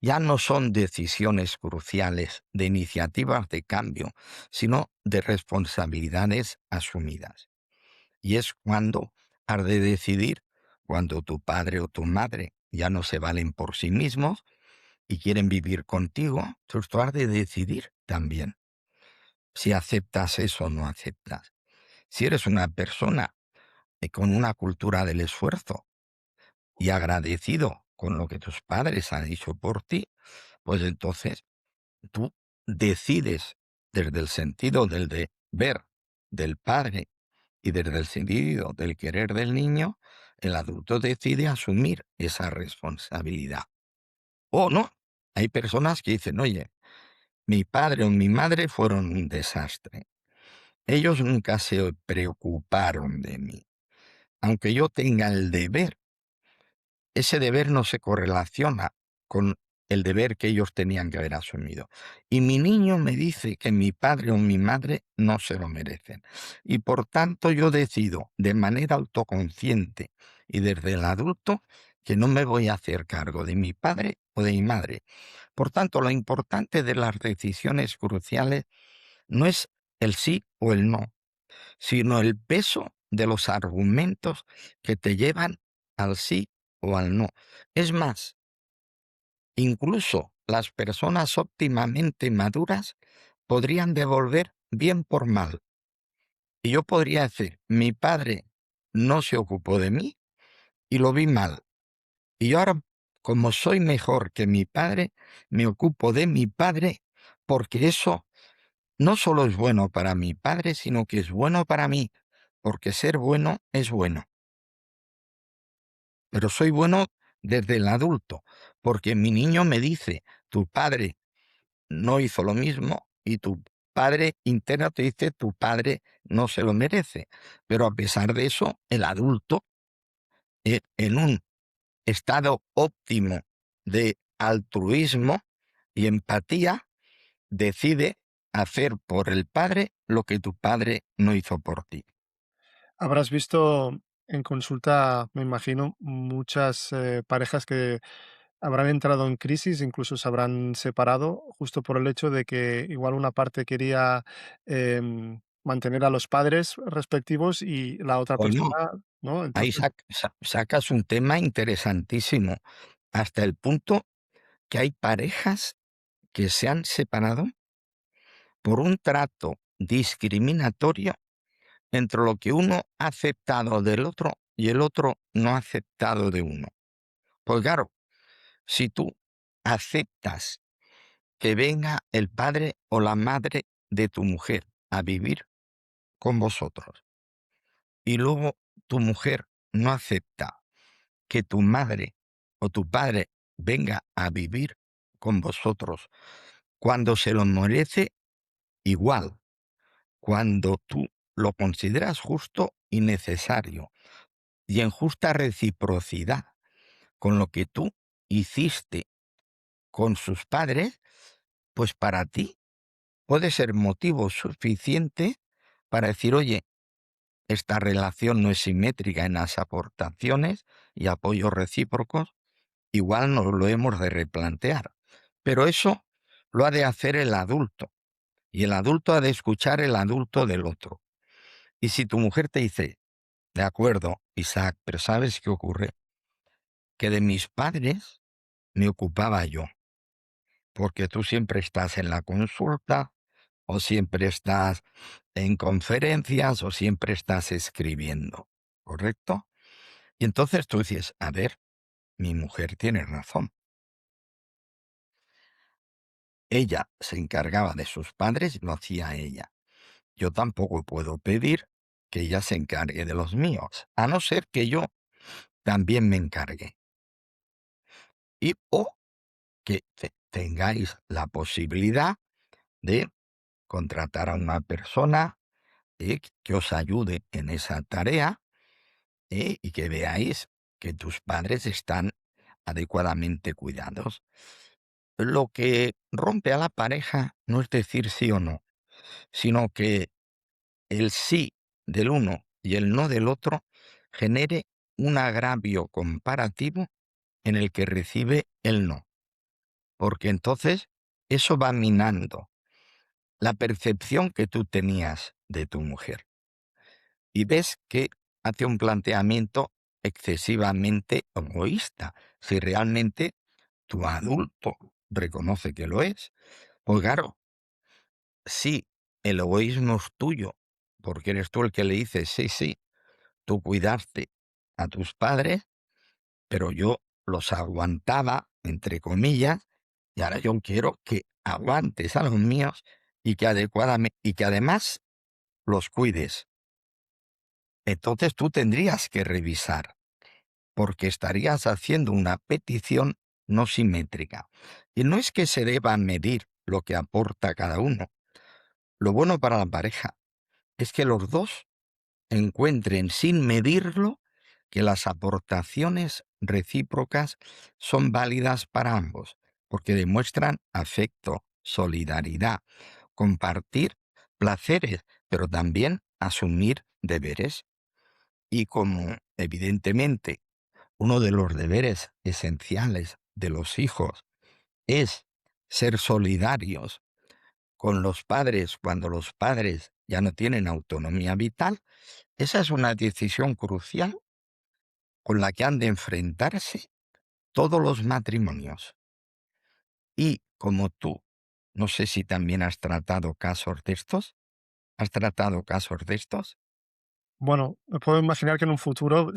ya no son decisiones cruciales de iniciativas de cambio, sino de responsabilidades asumidas. Y es cuando has de decidir, cuando tu padre o tu madre ya no se valen por sí mismos y quieren vivir contigo, entonces tú has de decidir también si aceptas eso o no aceptas. Si eres una persona con una cultura del esfuerzo y agradecido con lo que tus padres han hecho por ti, pues entonces tú decides desde el sentido del deber del padre y desde el sentido del querer del niño, el adulto decide asumir esa responsabilidad. O no, hay personas que dicen, oye, mi padre o mi madre fueron un desastre. Ellos nunca se preocuparon de mí. Aunque yo tenga el deber, ese deber no se correlaciona con el deber que ellos tenían que haber asumido. Y mi niño me dice que mi padre o mi madre no se lo merecen. Y por tanto yo decido de manera autoconsciente y desde el adulto que no me voy a hacer cargo de mi padre o de mi madre. Por tanto, lo importante de las decisiones cruciales no es el sí o el no, sino el peso de los argumentos que te llevan al sí o al no. Es más, incluso las personas óptimamente maduras podrían devolver bien por mal. Y yo podría decir, mi padre no se ocupó de mí y lo vi mal. Y yo ahora, como soy mejor que mi padre, me ocupo de mi padre porque eso no solo es bueno para mi padre, sino que es bueno para mí, porque ser bueno es bueno. Pero soy bueno desde el adulto, porque mi niño me dice, tu padre no hizo lo mismo y tu padre interno te dice, tu padre no se lo merece. Pero a pesar de eso, el adulto, en un estado óptimo de altruismo y empatía, decide hacer por el padre lo que tu padre no hizo por ti. Habrás visto en consulta, me imagino, muchas parejas que habrán entrado en crisis, incluso se habrán separado, justo por el hecho de que igual una parte quería mantener a los padres respectivos y la otra Bueno, persona, ¿no? ahí Entonces, sacas un tema interesantísimo, hasta el punto que hay parejas que se han separado por un trato discriminatorio entre lo que uno ha aceptado del otro y el otro no ha aceptado de uno. Pues claro, si tú aceptas que venga el padre o la madre de tu mujer a vivir con vosotros y luego tu mujer no acepta que tu madre o tu padre venga a vivir con vosotros cuando se lo merece igual, cuando tú lo consideras justo y necesario y en justa reciprocidad con lo que tú hiciste con sus padres, pues para ti puede ser motivo suficiente para decir, oye, esta relación no es simétrica en las aportaciones y apoyos recíprocos, igual nos lo hemos de replantear. Pero eso lo ha de hacer el adulto, y el adulto ha de escuchar el adulto del otro. Y si tu mujer te dice, de acuerdo, Isaac, pero ¿sabes qué ocurre? Que de mis padres me ocupaba yo, porque tú siempre estás en la consulta, o siempre estás en conferencias, o siempre estás escribiendo, ¿correcto? Y entonces tú dices, a ver, mi mujer tiene razón. Ella se encargaba de sus padres, lo hacía ella. Yo tampoco puedo pedir que ella se encargue de los míos, a no ser que yo también me encargue. Y o que tengáis la posibilidad de contratar a una persona que os ayude en esa tarea y que veáis que tus padres están adecuadamente cuidados. Lo que rompe a la pareja no es decir sí o no, sino que el sí del uno y el no del otro genere un agravio comparativo en el que recibe el no, porque entonces eso va minando la percepción que tú tenías de tu mujer y ves que hace un planteamiento excesivamente egoísta. Si realmente tu adulto reconoce que lo es, pues claro, si el egoísmo es tuyo, porque eres tú el que le dices, sí, sí, tú cuidaste a tus padres, pero yo los aguantaba, entre comillas, y ahora yo quiero que aguantes a los míos y que adecuadamente, y que además los cuides. Entonces tú tendrías que revisar, porque estarías haciendo una petición no simétrica. Y no es que se deba medir lo que aporta cada uno. Lo bueno para la pareja es que los dos encuentren sin medirlo que las aportaciones recíprocas son válidas para ambos, porque demuestran afecto, solidaridad, compartir placeres, pero también asumir deberes. Y como evidentemente uno de los deberes esenciales de los hijos es ser solidarios con los padres cuando los padres ya no tienen autonomía vital, esa es una decisión crucial con la que han de enfrentarse todos los matrimonios. Y como tú, no sé si también has tratado casos de estos, ¿has tratado casos de estos? bueno, me puedo imaginar que en un futuro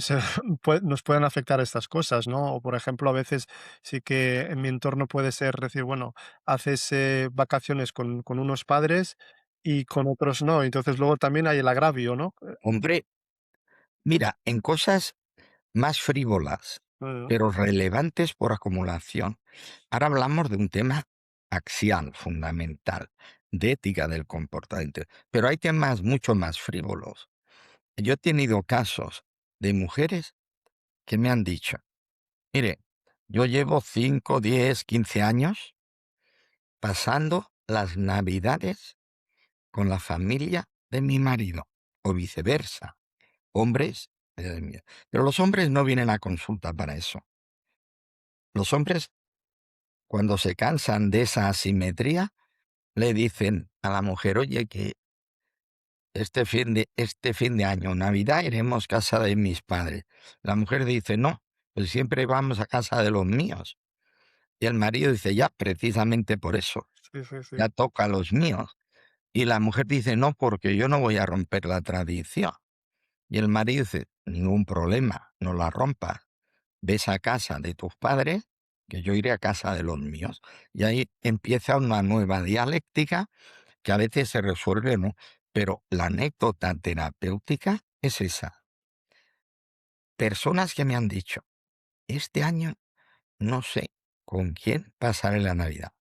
nos pueden afectar estas cosas, ¿no? O, por ejemplo, a veces sí que en mi entorno puede ser decir, bueno, haces vacaciones con unos padres y con otros no. Entonces luego también hay el agravio, ¿no? Hombre, mira, en cosas más frívolas Mm, pero relevantes por acumulación. Ahora hablamos de un tema axial, fundamental, de ética del comportamiento, pero hay temas mucho más frívolos. Yo he tenido casos de mujeres que me han dicho, mire, yo llevo 5, 10, 15 años pasando las navidades con la familia de mi marido, o viceversa, hombres, pero los hombres no vienen a consulta para eso. Los hombres, cuando se cansan de esa asimetría, le dicen a la mujer, oye, que este fin de año, Navidad, iremos a casa de mis padres. La mujer dice, no, pues siempre vamos a casa de los míos. Y el marido dice, ya, precisamente por eso, sí, sí, sí. ya toca a los míos. Y la mujer dice, no, porque yo no voy a romper la tradición. Y el marido dice, ningún problema, no la rompas. Ves a casa de tus padres, que yo iré a casa de los míos. Y ahí empieza una nueva dialéctica que a veces se resuelve o no. Pero la anécdota terapéutica es esa. Personas que me han dicho, este año no sé con quién pasaré la Navidad,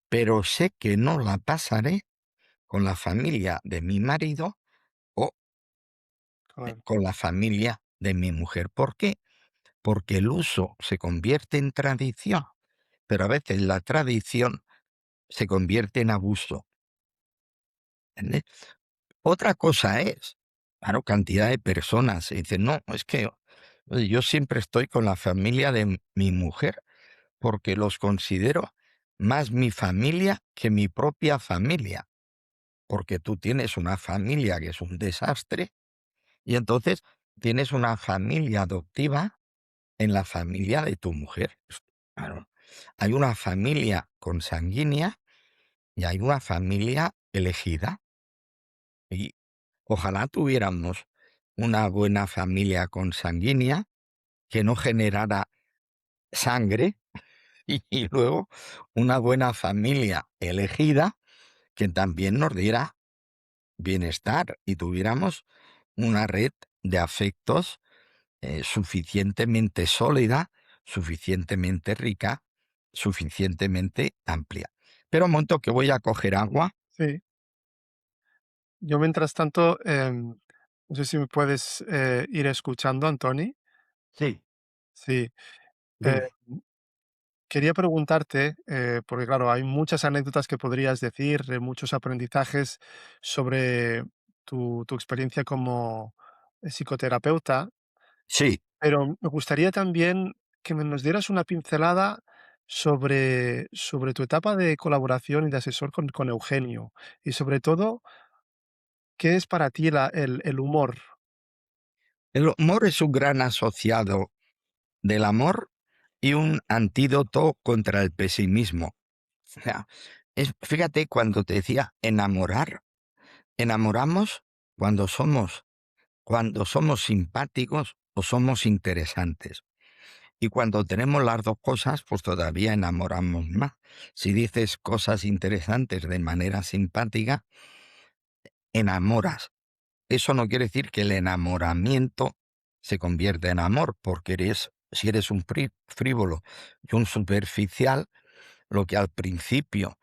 pero sé que no la pasaré con la familia de mi marido o Claro, con la familia de mi mujer. ¿Por qué? Porque el uso se convierte en tradición, pero a veces la tradición se convierte en abuso. ¿Entiendes? Otra cosa es, claro, cantidad de personas. Y dicen, no, es que oye, yo siempre estoy con la familia de mi mujer porque los considero más mi familia que mi propia familia. Porque tú tienes una familia que es un desastre y entonces tienes una familia adoptiva en la familia de tu mujer. Claro, hay una familia consanguínea y hay una familia elegida. Y ojalá tuviéramos una buena familia consanguínea que no generara sangre y luego una buena familia elegida que también nos diera bienestar y tuviéramos una red de afectos suficientemente sólida, suficientemente rica, suficientemente amplia. Pero un momento que voy a coger agua. sí. Yo mientras tanto, no sé si me puedes, ir escuchando, Antoni. Sí, Sí, eh, dime. quería preguntarte, porque claro, hay muchas anécdotas que podrías decir, muchos aprendizajes sobre tu experiencia como psicoterapeuta, Sí, pero me gustaría también que nos dieras una pincelada sobre tu etapa de colaboración y de asesor con Eugenio, y sobre todo, ¿qué es para ti el humor? el humor es un gran asociado del amor y un antídoto contra el pesimismo. O sea, fíjate cuando te decía enamorar, enamoramos cuando somos simpáticos o somos interesantes. Y cuando tenemos las dos cosas, pues todavía enamoramos más. Si dices cosas interesantes de manera simpática, enamoras. Eso no quiere decir que el enamoramiento se convierta en amor, porque si eres un frívolo y un superficial, lo que al principio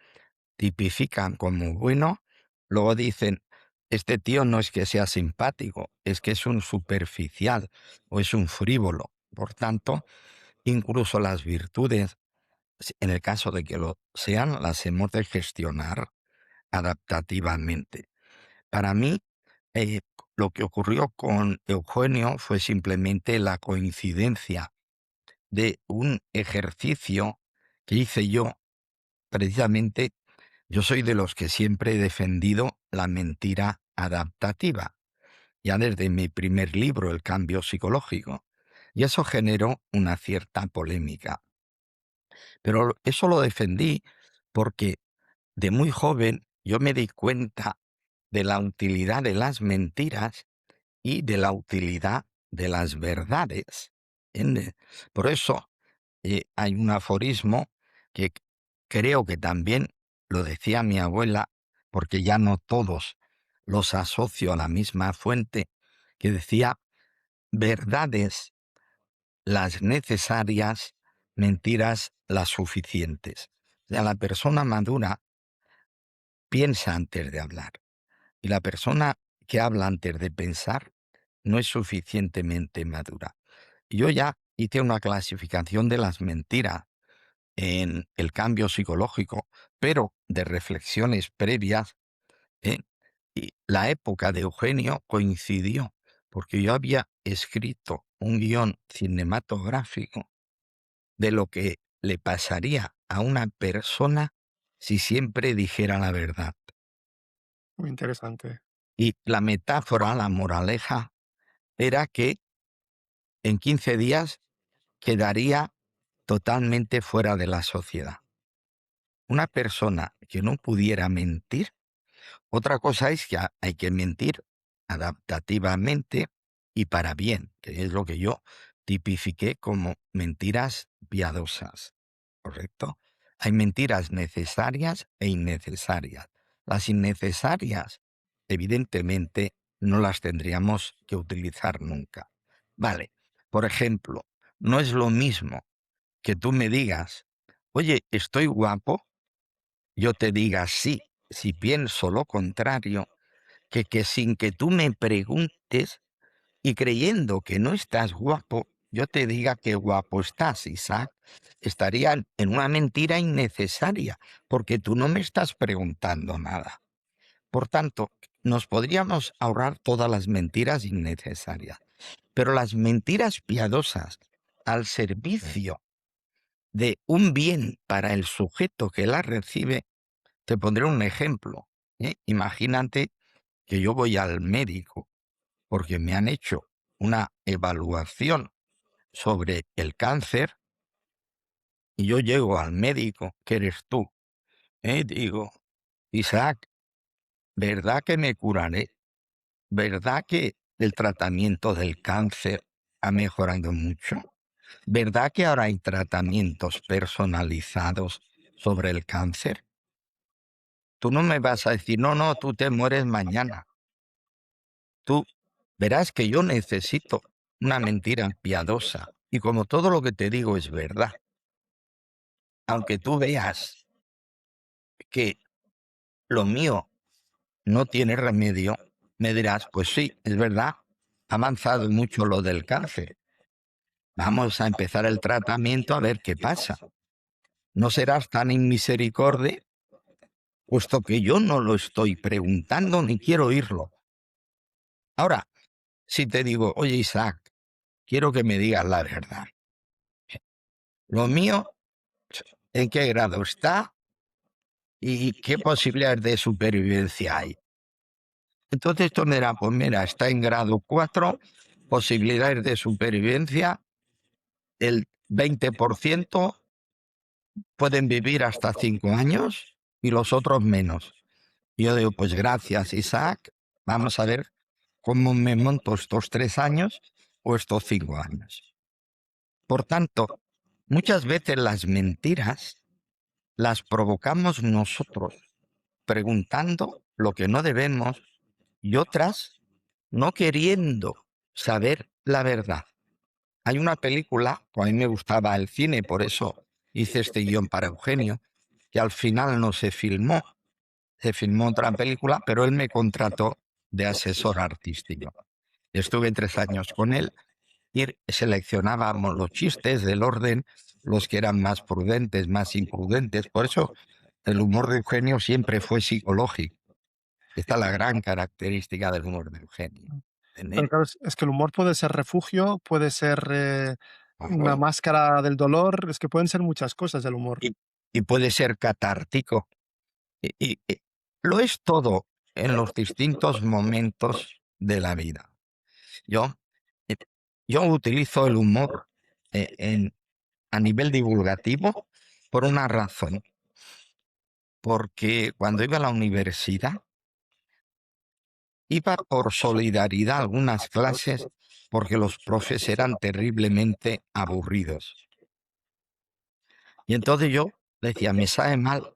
tipifican como bueno, luego dicen, este tío no es que sea simpático, es que es un superficial o es un frívolo. Por tanto, incluso las virtudes, en el caso de que lo sean, las hemos de gestionar adaptativamente. Para mí, eh, lo que ocurrió con Eugenio fue simplemente la coincidencia de un ejercicio que hice yo. Precisamente, yo soy de los que siempre he defendido la mentira adaptativa, ya desde mi primer libro, El cambio psicológico, y eso generó una cierta polémica. Pero eso lo defendí porque de muy joven yo me di cuenta de la utilidad de las mentiras y de la utilidad de las verdades. ¿Entiendes? Por eso hay un aforismo que creo que también lo decía mi abuela, porque ya no todos los asocio a la misma fuente, que decía verdades las necesarias, mentiras las suficientes. O sea, la persona madura piensa antes de hablar y la persona que habla antes de pensar no es suficientemente madura. Yo ya hice una clasificación de las mentiras en el cambio psicológico, pero de reflexiones previas, ¿eh? Y la época de Eugenio coincidió, porque yo había escrito un guión cinematográfico de lo que le pasaría a una persona si siempre dijera la verdad. Muy interesante. Y la metáfora, la moraleja, era que en 15 días quedaría totalmente fuera de la sociedad. Una persona que no pudiera mentir. Otra cosa es que hay que mentir adaptativamente y para bien, que es lo que yo tipifiqué como mentiras piadosas, ¿correcto? Hay mentiras necesarias e innecesarias. Las innecesarias, evidentemente, no las tendríamos que utilizar nunca. Vale, por ejemplo, no es lo mismo que tú me digas, oye, estoy guapo, yo te diga sí, si pienso lo contrario, que sin que tú me preguntes y creyendo que no estás guapo, yo te diga que guapo estás, Isaac. Estaría en una mentira innecesaria, porque tú no me estás preguntando nada. Por tanto, nos podríamos ahorrar todas las mentiras innecesarias, pero las mentiras piadosas al servicio de un bien para el sujeto que las recibe. Te pondré un ejemplo, ¿eh? Imagínate que yo voy al médico porque me han hecho una evaluación sobre el cáncer y yo llego al médico, que eres tú, ¿eh? Digo, Isaac, ¿verdad que me curaré? ¿Verdad que el tratamiento del cáncer ha mejorado mucho? ¿Verdad que ahora hay tratamientos personalizados sobre el cáncer? Tú no me vas a decir, no, no, tú te mueres mañana. Tú verás que yo necesito una mentira piadosa. Y como todo lo que te digo es verdad, aunque tú veas que lo mío no tiene remedio, me dirás, pues sí, es verdad, ha avanzado mucho lo del cáncer. Vamos a empezar el tratamiento a ver qué pasa. No serás tan inmisericorde, puesto que yo no lo estoy preguntando ni quiero oírlo. Ahora, si te digo, oye Isaac, quiero que me digas la verdad. Lo mío, ¿en qué grado está? ¿Y qué posibilidades de supervivencia hay? Entonces tú me dirás, pues mira, está en grado 4, posibilidades de supervivencia, el 20% pueden vivir hasta 5 años y los otros menos. Y yo digo, pues gracias Isaac, vamos a ver cómo me monto estos 3 años o estos 5 años. Por tanto, muchas veces las mentiras las provocamos nosotros preguntando lo que no debemos y otras no queriendo saber la verdad. Hay una película, que a mí me gustaba el cine, por eso hice este guión para Eugenio, que al final no se filmó otra película, pero él me contrató de asesor artístico. Estuve 3 años con él y seleccionábamos los chistes del orden, los que eran más prudentes, más imprudentes. Por eso el humor de Eugenio siempre fue psicológico. Esta es la gran característica del humor de Eugenio. Pero ¿Entendés? claro, es que el humor puede ser refugio, puede ser, una máscara del dolor, es que pueden ser muchas cosas el humor. Y, y puede ser catártico. Lo es todo en los distintos momentos de la vida. Yo, eh, yo utilizo el humor a nivel divulgativo por una razón. Porque cuando iba a la universidad, iba por solidaridad a algunas clases porque los profes eran terriblemente aburridos. Y entonces yo decía, me sabe mal,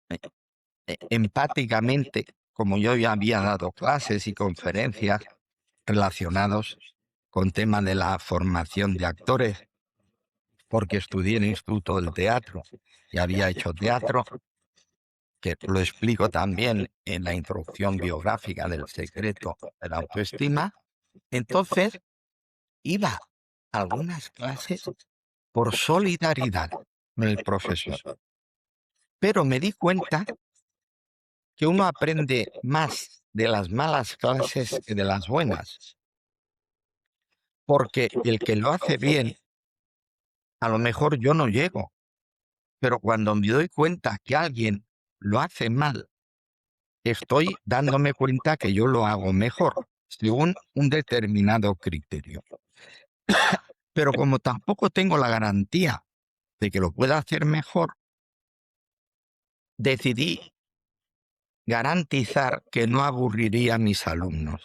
eh, empáticamente, como yo ya había dado clases y conferencias relacionados con tema de la formación de actores, porque estudié en el Instituto del Teatro y había hecho teatro, que lo explico también en la introducción biográfica del secreto de la autoestima. Entonces, iba a algunas clases por solidaridad con el profesor. Pero me di cuenta que uno aprende más de las malas clases que de las buenas, porque el que lo hace bien, a lo mejor yo no llego, pero cuando me doy cuenta que alguien lo hace mal, estoy dándome cuenta que yo lo hago mejor, según un determinado criterio. Pero como tampoco tengo la garantía de que lo pueda hacer mejor, decidí garantizar que no aburriría a mis alumnos.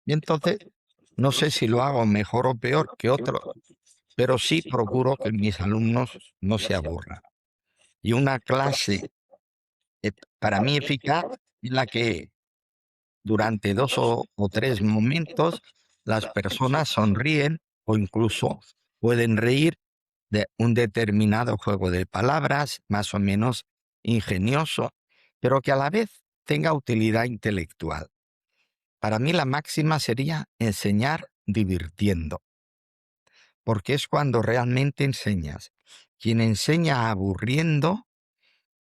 Y entonces, no sé si lo hago mejor o peor que otros, pero sí procuro que mis alumnos no se aburran. Y una clase para mí eficaz es la que durante dos o tres momentos las personas sonríen o incluso pueden reír de un determinado juego de palabras más o menos ingenioso, pero que a la vez tenga utilidad intelectual. Para mí la máxima sería enseñar divirtiendo, porque es cuando realmente enseñas. Quien enseña aburriendo,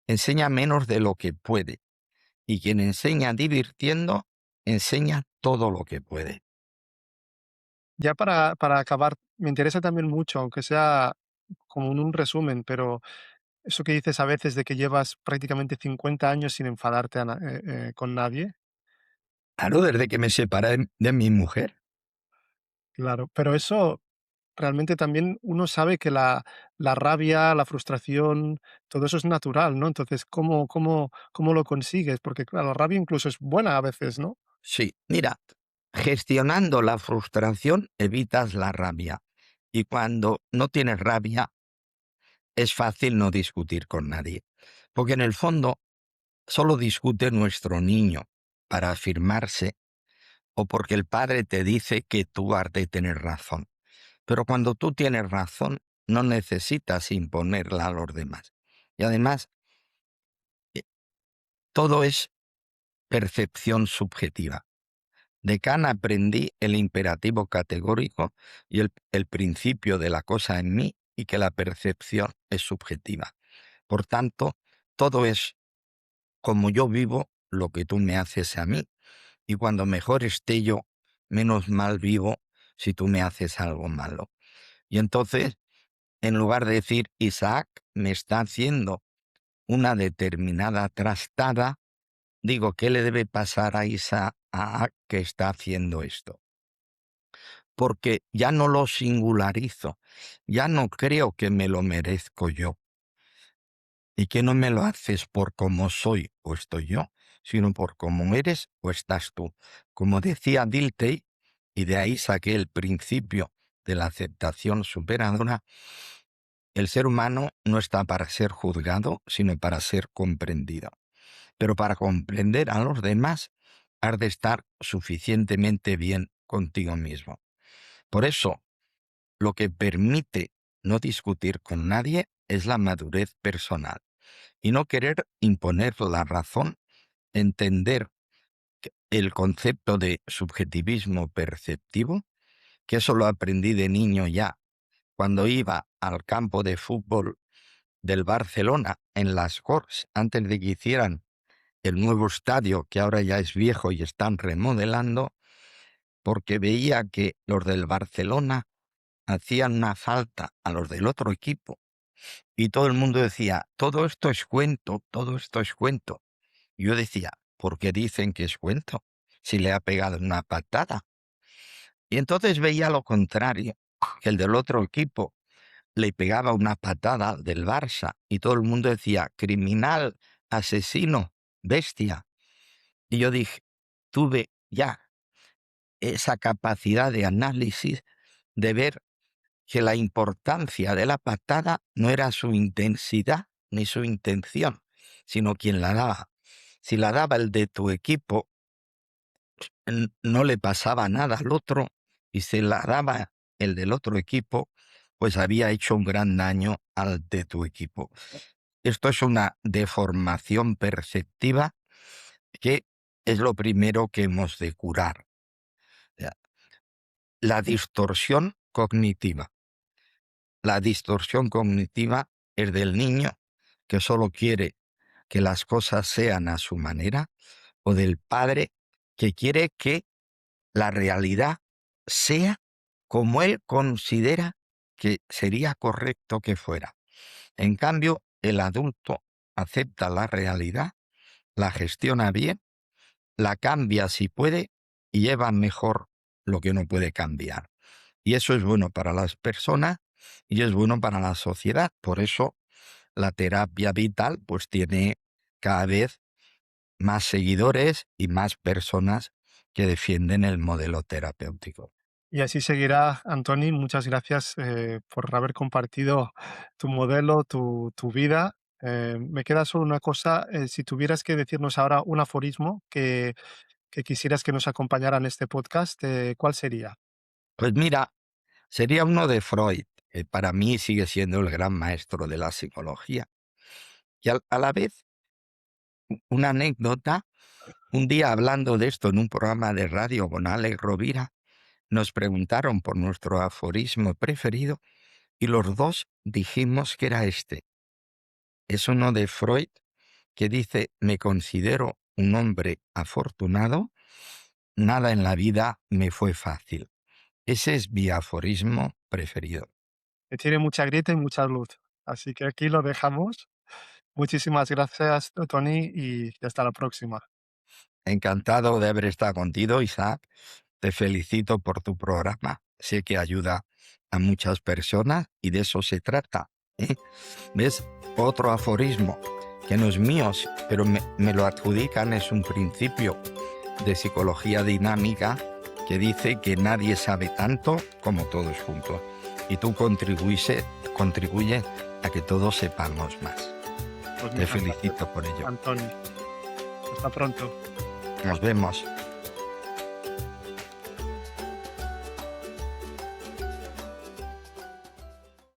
enseña menos de lo que puede, y quien enseña divirtiendo, enseña todo lo que puede. Ya para acabar, me interesa también mucho, aunque sea como en un resumen, pero eso que dices a veces de que llevas prácticamente 50 años sin enfadarte con nadie, Claro, desde que me separé de mi mujer. claro, pero eso realmente también uno sabe que la rabia, la frustración, todo eso es natural, ¿no? Entonces, ¿cómo lo consigues? Porque, claro, la rabia incluso es buena a veces, ¿no? Sí, mira, gestionando la frustración evitas la rabia. Y cuando no tienes rabia, es fácil no discutir con nadie. Porque en el fondo solo discute nuestro niño para afirmarse o porque el padre te dice que tú has de tener razón. Pero cuando tú tienes razón, no necesitas imponerla a los demás. Y además, eh, todo es percepción subjetiva. De Kant aprendí el imperativo categórico y el principio de la cosa en mí y que la percepción es subjetiva. Por tanto, todo es como yo vivo lo que tú me haces a mí. Y cuando mejor esté yo, menos mal vivo si tú me haces algo malo. Y entonces, en lugar de decir Isaac me está haciendo una determinada trastada, digo, ¿qué le debe pasar a Isaac que está haciendo esto? Porque ya no lo singularizo, ya no creo que me lo merezco yo, y que no me lo haces por cómo soy o estoy yo, sino por cómo eres o estás tú. Como decía Dilthey, y de ahí saqué el principio de la aceptación superadora, el ser humano no está para ser juzgado, sino para ser comprendido. Pero para comprender a los demás, has de estar suficientemente bien contigo mismo. Por eso, lo que permite no discutir con nadie es la madurez personal y no querer imponer la razón, entender el concepto de subjetivismo perceptivo, que eso lo aprendí de niño ya, cuando iba al campo de fútbol del Barcelona en las Corts, antes de que hicieran el nuevo estadio, que ahora ya es viejo y están remodelando, porque veía que los del Barcelona hacían una falta a los del otro equipo y todo el mundo decía, todo esto es cuento, todo esto es cuento. Y yo decía, ¿por qué dicen que es cuento? Si le ha pegado una patada. Y entonces veía lo contrario, que el del otro equipo le pegaba una patada del Barça y todo el mundo decía, criminal, asesino, bestia. Y yo dije, tuve ya esa capacidad de análisis de ver que la importancia de la patada no era su intensidad ni su intención, sino quien la daba. Si la daba el de tu equipo, no le pasaba nada al otro y se la daba el del otro equipo, pues había hecho un gran daño al de tu equipo. Esto es una deformación perceptiva que es lo primero que hemos de curar. Ya. La distorsión cognitiva. La distorsión cognitiva es del niño que solo quiere que las cosas sean a su manera, o del padre que quiere que la realidad sea como él considera que sería correcto que fuera. En cambio, el adulto acepta la realidad, la gestiona bien, la cambia si puede y lleva mejor lo que no puede cambiar. Y eso es bueno para las personas y es bueno para la sociedad. Por eso la terapia vital pues tiene cada vez más seguidores y más personas que defienden el modelo terapéutico. Y así seguirá, Antoni. Muchas gracias por haber compartido tu modelo, tu vida. Me queda solo una cosa. Si tuvieras que decirnos ahora un aforismo que quisieras que nos acompañara en este podcast, ¿cuál sería? Pues mira, sería uno de Freud, que para mí sigue siendo el gran maestro de la psicología. Y a la vez, una anécdota, un día hablando de esto en un programa de radio con Alex Rovira, nos preguntaron por nuestro aforismo preferido y los dos dijimos que era este. Es uno de Freud que dice: me considero un hombre afortunado, nada en la vida me fue fácil. Ese es mi aforismo preferido. Que tiene mucha grieta y mucha luz. Así que aquí lo dejamos. Muchísimas gracias, Tony, y hasta la próxima. Encantado de haber estado contigo, Isaac. Te felicito por tu programa. Sé que ayuda a muchas personas y de eso se trata, ¿eh? ¿Ves? Otro aforismo que no es mío, pero me lo adjudican, es un principio de psicología dinámica que dice que nadie sabe tanto como todos juntos. Y tú contribuyes a que todos sepamos más. Pues Te muchas gracias, felicito por ello. Antoni. Hasta pronto. Nos vemos.